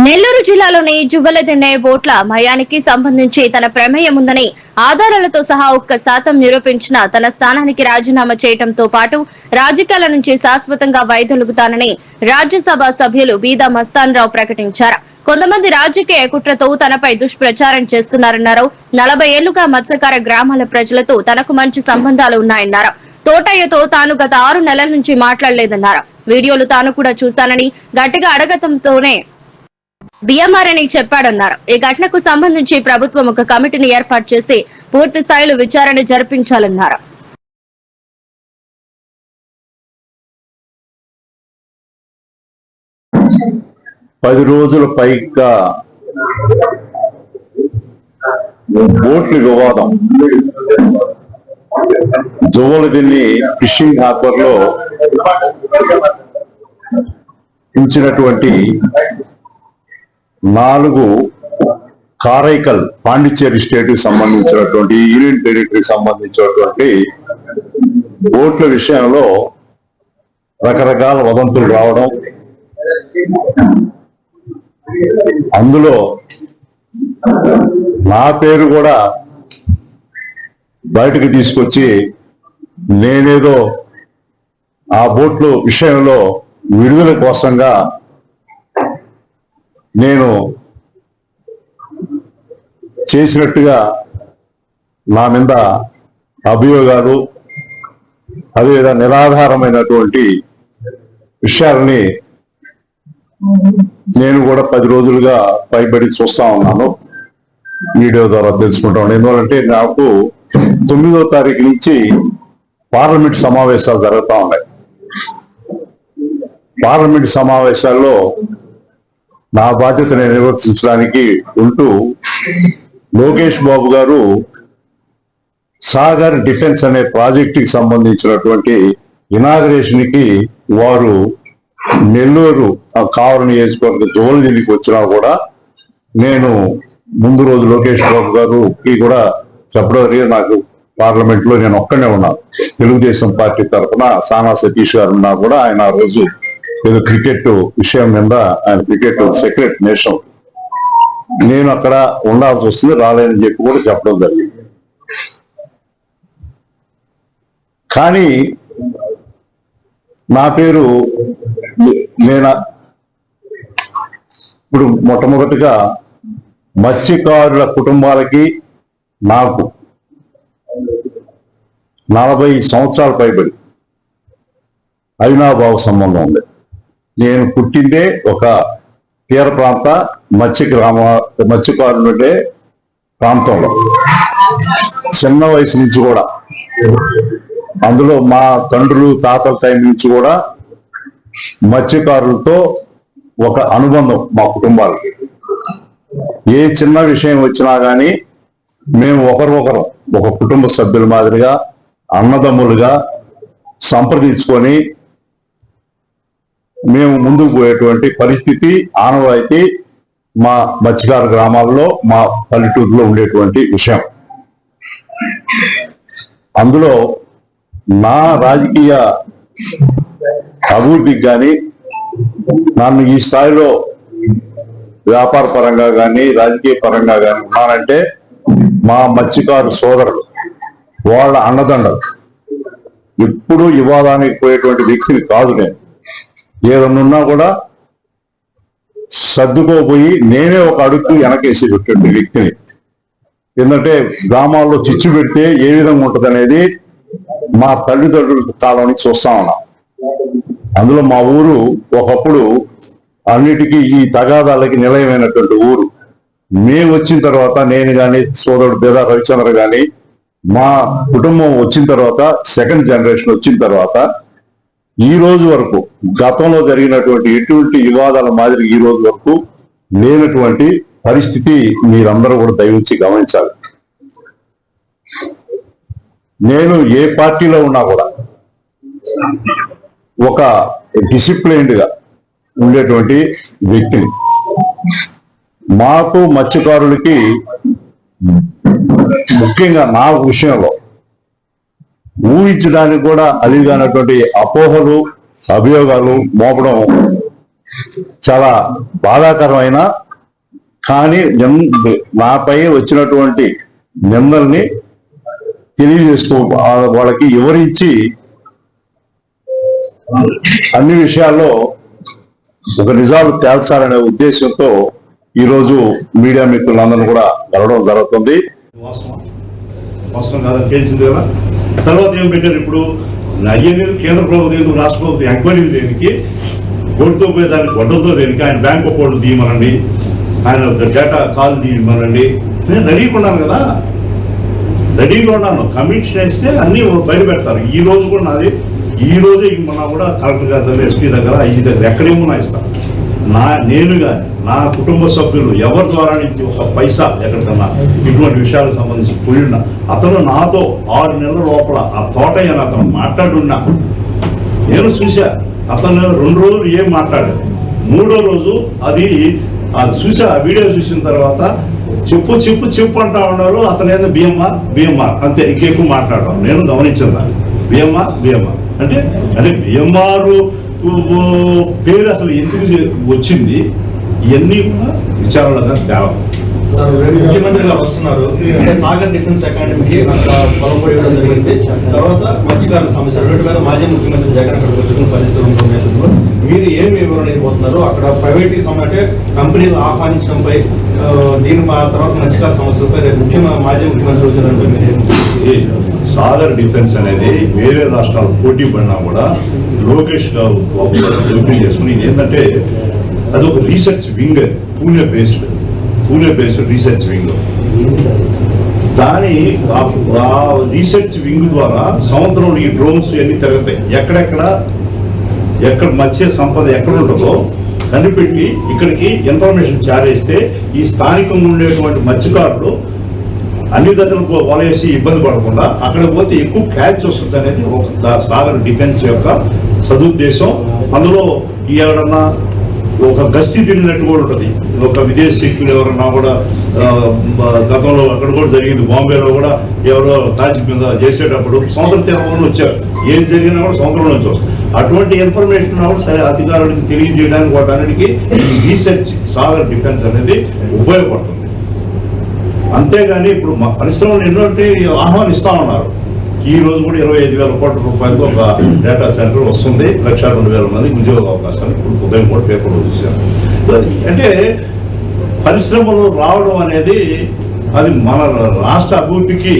నెల్లూరు జిల్లాలోని జువ్వలదిన్నె ఓట్ల మయానికి సంబంధించి తన ప్రమేయం ఉందని ఆధారాలతో సహా 1% నిరూపించిన తన స్థానానికి రాజీనామా చేయడంతో పాటు రాజకీయాల నుంచి శాశ్వతంగా వైదొలుగుతానని రాజ్యసభ సభ్యులు బీదా మస్తాన్ రావు ప్రకటించారు. కొంతమంది రాజకీయ కుట్రతో తనపై దుష్ప్రచారం చేస్తున్నారన్నారు. 40 ఏళ్లుగా మత్స్యకార గ్రామాల ప్రజలతో తనకు మంచి సంబంధాలు ఉన్నాయన్నారు. తోటయ్యతో తాను గత 6 నెలల నుంచి మాట్లాడలేదన్నారు. వీడియోలు తాను కూడా చూశానని గట్టిగా అడగటంతోనే బీఎంఆర్ అని చెప్పాడన్నారు. ఈ ఘటనకు సంబంధించి ప్రభుత్వం ఒక కమిటీని ఏర్పాటు చేసి పూర్తి స్థాయిలో విచారణ జరిపించాలన్నారు. పది రోజుల పైగా బోట్ల వివాదం జువ్వలదిన్నె ఫిషింగ్ హార్బర్ లో ఉంచినటువంటి 4 కారైకల్ పాండిచ్చేరి స్టేట్ కి సంబంధించినటువంటి యూనియన్ టెరిటరీకి సంబంధించినటువంటి బోట్ల విషయంలో రకరకాల వదంతులు రావడం, అందులో నా పేరు కూడా బయటకు తీసుకొచ్చి నేనేదో ఆ బోట్లు విషయంలో విడుదల కోసంగా నేను చేసినట్టుగా నా మీద అభియోగాలు, అదేవిధంగా నిరాధారమైనటువంటి విషయాలని నేను కూడా 10 రోజులుగా పైబడి చూస్తా ఉన్నాను. వీడియో ద్వారా తెలుసుకుంటా ఉన్నాను. ఎందుకంటే నాకు 9వ తారీఖు నుంచి పార్లమెంట్ సమావేశాలు జరుగుతూ ఉన్నాయి. పార్లమెంట్ సమావేశాల్లో నా బాధ్యతను నిర్వర్తించడానికి ఉంటూ లోకేష్ బాబు గారు సాగర్ డిఫెన్స్ అనే ప్రాజెక్టుకి సంబంధించినటువంటి ఇనాగరేషన్ కి వారు నెల్లూరు కావలి నియోజకవర్గ జువ్వలదిన్నెకి వచ్చినా కూడా నేను ముందు రోజు లోకేష్ బాబు గారికి కూడా ఫిబ్రవరి నాకు పార్లమెంట్ లో నేను ఒక్కనే ఉన్నాను. తెలుగుదేశం పార్టీ తరఫున సానా సతీష్ గారు ఉన్నా కూడా ఆయన ఆ రోజు ఏదో క్రికెట్ విషయం మీద ఆయన క్రికెట్ సెక్రటరీ నేషన్ నేను అక్కడ ఉండాల్సి వస్తుంది, రాలేదని చెప్పి కూడా చెప్పడం జరిగింది. కానీ నా పేరు నేను ఇప్పుడు మొట్టమొదటిగా మత్స్యకారుల కుటుంబాలకి నాకు 40 సంవత్సరాల పైబడి అవినాభావ సంబంధం ఉంది. నేను పుట్టిందే ఒక తీర ప్రాంత మత్స్యకారులు ఉండే ప్రాంతంలో. చిన్న వయసు నుంచి కూడా అందులో మా తండ్రులు తాతల టైం నుంచి కూడా మత్స్యకారులతో ఒక అనుబంధం మా కుటుంబాలకి. ఏ చిన్న విషయం వచ్చినా కానీ మేము ఒకరు ఒక కుటుంబ సభ్యుల మాదిరిగా అన్నదమ్ములుగా సంప్రదించుకొని మేము ముందుకు పోయేటువంటి పరిస్థితి ఆనవాయితీ మా మత్స్యకార గ్రామాల్లో మా పల్లెటూరులో ఉండేటువంటి విషయం. అందులో నా రాజకీయ అభివృద్ధికి కానీ నన్ను ఈ స్థాయిలో వ్యాపార పరంగా కానీ రాజకీయ పరంగా కానీ ఉన్నానంటే మా మత్స్యకారు సోదరులు వాళ్ళ అండదండలు. ఎప్పుడూ వివాదానికి పోయేటువంటి వ్యక్తిని కాదు నేను. ఏదన్నా కూడా సర్దుకోపోయి నేనే ఒక అడుగు వెనకేసేటువంటి వ్యక్తిని. ఎందుకంటే గ్రామాల్లో చిచ్చు పెడితే ఏ విధంగా ఉంటుంది అనేది మా తల్లిదండ్రుల కాలం నుంచి చూస్తా ఉన్నాం. అందులో మా ఊరు ఒకప్పుడు అన్నిటికీ ఈ తగాదాలకి నిలయమైనటువంటి ఊరు. మేము వచ్చిన తర్వాత నేను కానీ సోదరుడు బేదా రవిచంద్ర కానీ మా కుటుంబం వచ్చిన తర్వాత సెకండ్ జనరేషన్ వచ్చిన తర్వాత ఈ రోజు వరకు గతంలో జరిగినటువంటి ఎటువంటి వివాదాల మాదిరి ఈ రోజు వరకు లేనటువంటి పరిస్థితి మీరందరూ కూడా దయవుంచి గమనించాలి. నేను ఏ పార్టీలో ఉన్నా కూడా ఒక డిసిప్లైన్డ్ గా ఉండేటువంటి వ్యక్తిని. మాకు మత్స్యకారులకి ముఖ్యంగా నా విషయంలో ఊహించడానికి కూడా అదిగానటువంటి అపోహలు అభియోగాలు మోపడం చాలా బాధాకరమైన కానీ నాపై వచ్చినటువంటి నిందల్ని తెలియజేస్తూ వాళ్ళకి వివరించి అన్ని విషయాల్లో ఒక నిజాలు తేల్చాలనే ఉద్దేశంతో ఈరోజు మీడియా మిత్రులందరూ కూడా కలవడం జరుగుతుంది. వాస్తవం కాదని తెలిసింది కదా. తర్వాత ఏం పెట్టారు, ఇప్పుడు అయ్యేది కేంద్ర ప్రభుత్వం ఎందుకు, రాష్ట్ర ప్రభుత్వం ఎంక్వైరీలు దేనికి, గొడ్డుతో పోయేదానికి గొడ్డలతో దేనికి, ఆయన బ్యాంక్ అకౌంట్ తీయమనండి, ఆయన డేటా కాల్ తీయమనండి. నేను రెడీగా ఉన్నాను కదా, రెడీగా ఉన్నాను. కమిషన్ వేస్తే అన్నీ బయట పెడతారు. ఈ రోజు కూడా నాది, ఈ రోజే మనం కూడా కలెక్టర్ గారి దగ్గర, ఎస్పీ దగ్గర, ఐజీ దగ్గర ఎక్కడేమో నా ఇస్తాను. నేను కానీ నా కుటుంబ సభ్యులు ఎవరి ద్వారా నుంచి ఒక పైసా ఎక్కడికన్నా ఇటువంటి విషయాలకు సంబంధించి పోయినా, అతను నాతో 6 నెలల లోపల ఆ తోటయ్య అతను మాట్లాడున్నా నేను చూసా. అతను 2 రోజులు ఏం మాట్లాడాడు, 3వ రోజు అది చూసా. ఆ వీడియో చూసిన తర్వాత చెప్పు చెప్పు చెప్పు అంటా ఉన్నారు. అతను ఏదో బిఎంఆర్ అంతే, ఇంకెక్కువ మాట్లాడడం నేను గమనించిన దాన్ని. బిఎంఆర్ అంటే బిఎంఆర్ పేరు అసలు ఎందుకు వచ్చింది, ఇవన్నీ కూడా విచారణగా తేవాలి. ముఖ్యమంత్రి గారు వస్తున్నారు, సాగర్ డిఫెన్స్ అకాడమీకి పొలంపడి ఇవ్వడం జరిగింది. తర్వాత మత్స్యకారుల సమస్య రెండు మీద మాజీ ముఖ్యమంత్రి జగన్ అక్కడికి వచ్చిన పరిస్థితులు ఉన్న నేపథ్యంలో మీరు ఏం వివరణ ఇవ్వబోతున్నారు? అక్కడ ప్రైవేట్ అంటే కంపెనీలు ఆహ్వానించడంపై, దీని తర్వాత మత్స్యకారుల సమస్యలపై రేపు మాజీ ముఖ్యమంత్రి వచ్చినప్పుడు మీరు సాగర్ డిఫెన్స్ అనేది వేరే రాష్ట్రాలు పోటీ పడినా కూడా లోకేష్ గారు ఓపెన్ చేసుకుని ఏంటంటే అది ఒక research wing, Pune based research wing. దాని ఆ రీసెర్చ్ వింగ్ ద్వారా సముద్రంలో ఈ డ్రోన్స్ అన్ని తిరుగుతాయి. ఎక్కడ మత్స్య సంపద ఎక్కడ ఉంటుందో కనిపెట్టి ఇక్కడికి ఇన్ఫర్మేషన్ చేరేస్తే ఈ స్థానికంగా ఉండేటువంటి మత్స్యకారులు అన్ని దగ్గరకు వలేసి ఇబ్బంది పడకుండా అక్కడ పోతే ఎక్కువ క్యాచ్ వస్తుంది అనేది ఒక సాగర్ డిఫెన్స్ యొక్క సదుద్దేశం. అందులో ఎవరన్నా ఒక గస్తీ తిరిగినట్టు కూడా ఉంటుంది. ఒక విదేశీకులు ఎవరన్నా కూడా గతంలో అక్కడ కూడా జరిగింది, బాంబేలో కూడా ఎవరో తాజ్ మీద చేసేటప్పుడు సముద్ర తీరంలో వచ్చారు. ఏం జరిగినా కూడా సముద్రంలో నుంచి వస్తుంది. అటువంటి ఇన్ఫర్మేషన్ కూడా సరే అధికారులకు తెలియజేయడానికి వాటన్నిటికీ రీసెర్చ్ సాగర్ డిఫెన్స్ అనేది ఉపయోగపడుతుంది. అంతేగాని ఇప్పుడు మా పరిశ్రమలు ఎన్నోటి ఆహ్వానిస్తా ఉన్నారు. ఈ రోజు కూడా 25,000 కోట్ల రూపాయలతో ఒక డేటా సెంటర్ వస్తుంది, 1,02,000 మందికి ఉద్యోగ అవకాశాలు ఇప్పుడు ఉదయం కూడా పేపర్లో చూశాను. అంటే పరిశ్రమలు రావడం అనేది అది మన రాష్ట్ర అభివృద్ధికి,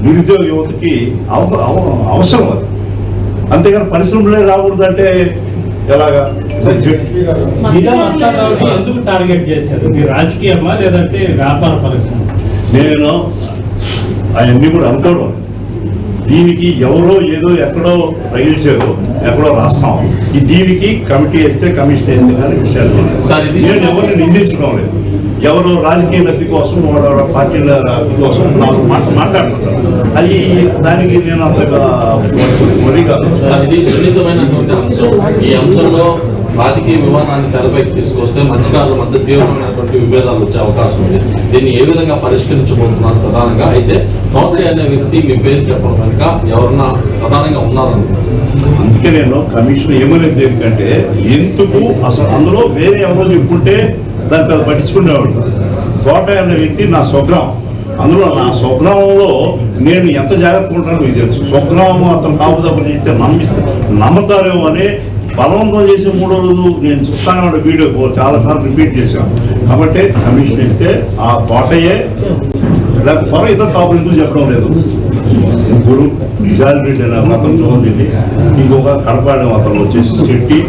నిరుద్యోగ యువతకి అవసరం. అది అంతేగాని పరిశ్రమలే రాకూడదంటే ఎలాగా? ఎందుకు టార్గెట్ చేశారు? రాజకీయమా లేదంటే వ్యాపార పరంగా? నేను అవన్నీ కూడా అనుకోవడం. దీనికి ఎవరో ఏదో ఎక్కడో రగిల్చారు, ఎక్కడో రాస్తాం. దీనికి కమిటీ వేస్తే కమిషన్ వేస్తే కానీ విషయాలు నేను ఎవరిని నిందించడం లేదు. ఎవరు రాజకీయ లబ్ధి కోసం, పార్టీల లబ్ధి కోసం మాట్లాడుతుంటారు. అది దానికి నేను అంతగా ఇది సున్నితమైనటువంటి అంశం. ఈ అంశంలో రాజకీయ వివాదాన్ని తెరపైకి తీసుకొస్తే మత్స్యకారుల మధ్య తీవ్రమైనటువంటి విభేదాలు వచ్చే అవకాశం ఉంది. దీన్ని ఏ విధంగా పరిష్కరించబోతున్నారు ప్రధానంగా? అయితే తోటయ్య అనే వ్యక్తి మీ పేరు చెప్పడం కనుక ఎవరన్నా ప్రధానంగా ఉన్నారనుకుంటున్నారు. అందుకే నేను కమిషన్ ఏమనేది ఏంటంటే, ఎందుకు అసలు అందులో వేరే ఎవరో చెప్పుకుంటే దాన్ని పట్టించుకునేవాడు. తోటయ్య అనే వ్యక్తి నా స్వగ్రామం. అందులో నా స్వగ్రామంలో నేను ఎంత జాగ్రత్తగా ఉంటానో మీకు తెలుసు. స్వగ్రామం అతను కాపుదప్ప చేస్తే నమ్ముతారేమో అని బలవంతం చేసి 3వ రోజు నేను చూస్తాను వీడియో చాలాసార్లు రిపీట్ చేశాను. కాబట్టి కమిషన్ ఇస్తే ఆ తోటయే, లేకపోతే ఇతర కాపులు ఎందుకు చెప్పడం లేదు. ముగ్గురు నిజాలిరెడ్డి అనే అతను చదువుతుంది, ఇంకొక కడపాడే అతను వచ్చేసి శెట్టి,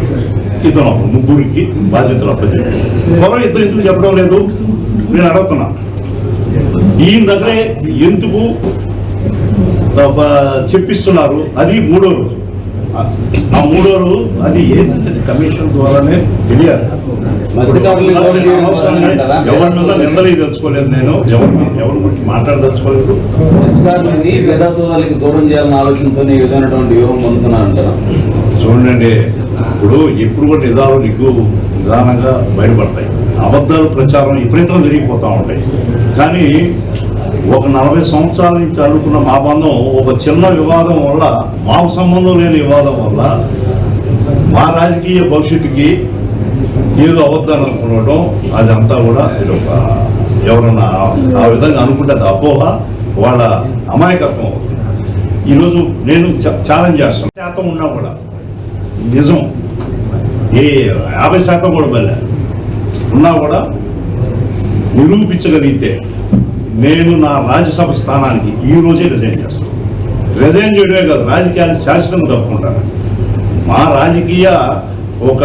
ఇతను ముగ్గురికి బాధ్యతలు అప్పచెప్పి ఇద్దరు ఎందుకు చెప్పడం లేదు నేను అడుగుతున్నా. ఈ దగ్గర ఎందుకు చెప్పిస్తున్నారు? అది 3వ రోజు. ఆ 3వ రోజు అది ఏంటంటే కమిషన్ ద్వారానే తెలియాలి. ఎవరి మీద నిందలు తెలుసుకోలేదు, నేను ఎవరి గురించి మాట్లాడదలుచుకోలేదు. దూరం చేయాలన్న ఆలోచనతో ఈ విధమైనటువంటి వ్యూహం పొందుతున్నారంటారా? చూడండి, ఎప్పుడు కూడా నిదానంగా బయటపడతాయి. అబద్ధాలు ప్రచారం విపరీతంగా జరిగిపోతూ ఉంటాయి. కానీ ఒక 40 సంవత్సరాల నుంచి అడుగుకున్న మా బంధం ఒక చిన్న వివాదం వల్ల, మాకు సంబంధం లేని వివాదం వల్ల మా రాజకీయ భవిష్యత్తుకి ఏదో అవద్దని అనుకోవడం అదంతా కూడా ఇది ఒక ఎవరన్నా ఆ విధంగా అనుకుంటే అది అపోహ, వాళ్ళ అమాయకత్వం అవుతుంది. ఈరోజు నేను ఛాలెంజ్ చేస్తాను, 50% ఉన్నా కూడా నిజం, 50% కూడా మళ్ళీ ఉన్నా కూడా నిరూపించగలిగితే నేను నా రాజ్యసభ స్థానానికి ఈ రోజే రిజైన్ చేస్తాను. రిజైన్ చేయడమే కాదు, రాజకీయాన్ని శాశ్వతంగా తప్పుకుంటాను. మా రాజకీయ ఒక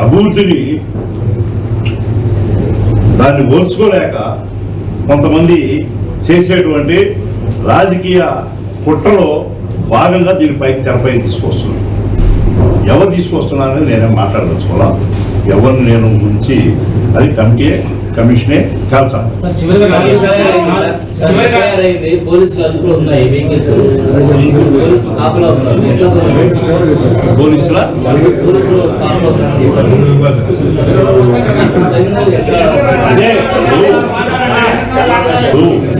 అభివృద్ధిని దాన్ని ఓర్చుకోలేక కొంతమంది చేసేటువంటి రాజకీయ కుట్రలో భాగంగా దీనిపైకి తెరపై తీసుకొస్తున్నాను. ఎవరు తీసుకొస్తున్నారని నేనేం మాట్లాడదలుచుకోవాలా, ఎవరిని నేను గురించి అది కమిషనే తెలుసా. పోలీసుల అదే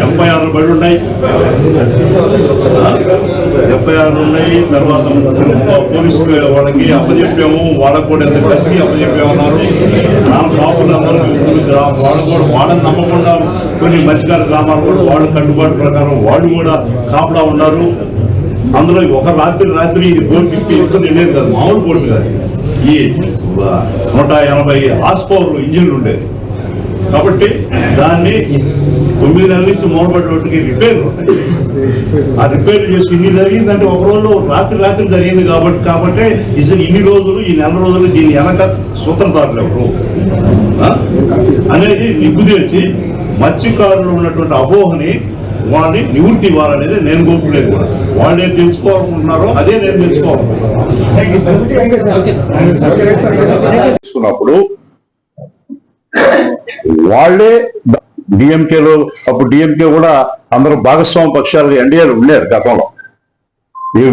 ఎఫ్ఐఆర్లు బడి ఉన్నాయి, ఎఫ్ఐఆర్లు ఉన్నాయి. తర్వాత పోలీసు వాళ్ళకి అప్పచెప్పాము, వాళ్ళకు కూడా ఎంత కసి అప్పచెప్పామన్నారు. నా కాపులందరూ వాళ్ళు కూడా వాళ్ళని నమ్మకుండా కొన్ని మత్స్యకార గ్రామాలు కూడా వాళ్ళ కట్టుబాటు ప్రకారం వాళ్ళు కూడా కాపులా ఉన్నారు. అందులో ఒక రాత్రి ఇది బోట్ ఎత్తుకొని వెళ్ళేది కాదు, మామూలు బోట్ కాదు. ఈ 180 హార్స్ పవర్ ఇంజిన్లు ఉండేది. కాబట్టి దాన్ని 9 నెలల నుంచి మూలబడ్డకి రిపేర్లు ఉంటాయి. ఆ రిపేర్లు చేసి ఇన్ని జరిగిందంటే ఒక రోజు రాత్రి జరిగింది కాబట్టి ఇన్ని రోజులు, ఈ నెల రోజులు దీని వెనక సూత్రధారులు ఎవరు అనేది నిగ్గు తెచ్చి మత్స్యకారులు ఉన్నటువంటి అపోహని వాళ్ళని నివృత్తి ఇవ్వాలనేది నేను కోరుకునేది కూడా. వాళ్ళు ఏం తెలుసుకోవాలనుకుంటున్నారో అదే నేను తెలుసుకున్నప్పుడు వాళ్ళే డిఎంకేలో, అప్పుడు డిఎంకే కూడా అందరూ భాగస్వామ్య పక్షాలు ఎన్డీఏలు ఉన్నారు గతంలో.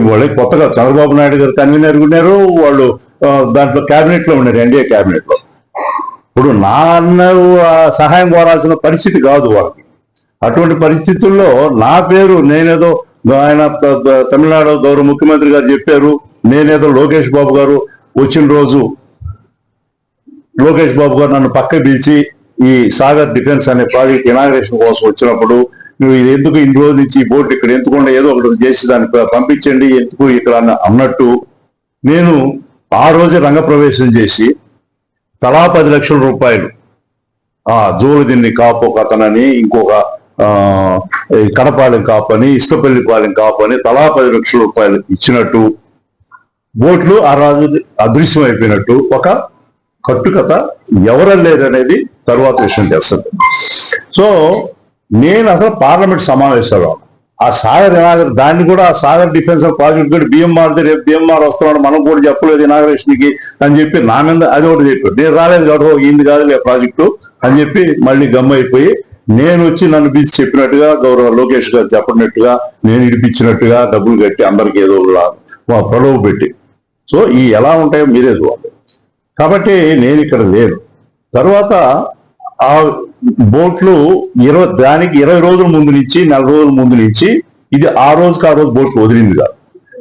వాళ్ళే కొత్తగా చంద్రబాబు నాయుడు గారు కన్వీనర్ ఉన్నారు, వాళ్ళు దాంట్లో క్యాబినెట్ లో ఉన్నారు, ఎన్డీఏ క్యాబినెట్ లో. ఇప్పుడు సహాయం కోరాల్సిన పరిస్థితి కాదు వాళ్ళకి. అటువంటి పరిస్థితుల్లో నా పేరు నేనేదో, ఆయన తమిళనాడు గౌరవ ముఖ్యమంత్రి గారు చెప్పారు, నేనేదో లోకేష్ బాబు గారు వచ్చిన రోజు లోకేష్ బాబు గారు నన్ను పక్క పిలిచి ఈ సాగర్ డిఫెన్స్ అనే ప్రాజెక్ట్ ఇనాగ్రేషన్ కోసం వచ్చినప్పుడు, నువ్వు ఎందుకు ఇన్ని రోజుల నుంచి ఈ బోర్డు ఇక్కడ ఎందుకుండా ఏదో ఒకటి చేసి దాన్ని పంపించండి ఎందుకు ఇక్కడ అన్నట్టు, నేను ఆ రోజే రంగప్రవేశం చేసి తలా 10 లక్షల రూపాయలు జోలుదిన్ని కాపు ఒక అతనని, ఇంకొక కడపాలెం కాపు అని, ఇసుకపల్లిపాలెం కాపు అని తలా 10 లక్షల రూపాయలు ఇచ్చినట్టు, బోట్లు ఆ రాజు అదృశ్యం అయిపోయినట్టు ఒక కట్టుకథ ఎవరలేదనేది తరువాత విషయం చేస్తుంది. సో నేను అసలు పార్లమెంట్ సమావేశాలు ఆ సాగర్ ఇనాగర్ దాన్ని కూడా ఆ సాగర్ డిఫెన్స్ ప్రాజెక్ట్ కూడా బిఎంఆర్ది, రేపు బిఎంఆర్ వస్తున్నాడు మనం కూడా చెప్పలేదు ఇనాగరేషన్ కి అని చెప్పి నా మీద అది ఒకటి చెప్పాడు. నేను రాలేదు కాబట్టి ఇంది కాదు ప్రాజెక్టు అని చెప్పి మళ్ళీ గమ్ అయిపోయి, నేను వచ్చి నన్ను పిలిచి చెప్పినట్టుగా గౌరవ లోకేష్ గారు చెప్పినట్టుగా నేను ఇడిపించినట్టుగా డబ్బులు కట్టి అందరికి ఏదో ప్రలోభ పెట్టి, సో ఈ ఎలా ఉంటాయో మీరే చూడాలి. కాబట్టి నేను ఇక్కడ లేను. తర్వాత ఆ బోట్లు దానికి 20 రోజుల ముందు నుంచి 4 రోజుల ముందు నుంచి ఇది ఆ రోజుకి ఆ రోజు బోట్లు వదిలింది కాదు.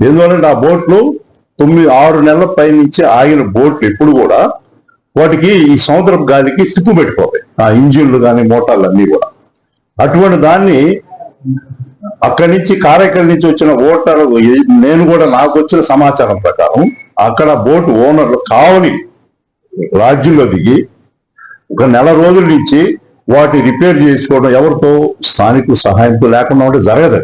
ఎందువల్లంటే ఆ బోట్లు 9-6 నెలల పై నుంచి ఆగిన బోట్లు ఎప్పుడు కూడా వాటికి ఈ సముద్రపు గాలికి తిప్పు పెట్టుకోవాలి, ఆ ఇంజిన్లు కానీ మోటార్లు అన్నీ కూడా. అటువంటి దాన్ని అక్కడి నుంచి కారైకల్ నుంచి వచ్చిన ఓటర్, నేను కూడా నాకు వచ్చిన సమాచారం ప్రకారం అక్కడ బోటు ఓనర్లు కావలి రాజ్యంలో దిగి 1 నెల రోజుల నుంచి వాటి రిపేర్ చేసుకోవడం ఎవరితో, స్థానికుల సహాయంతో లేకుండా ఉంటే జరగదు.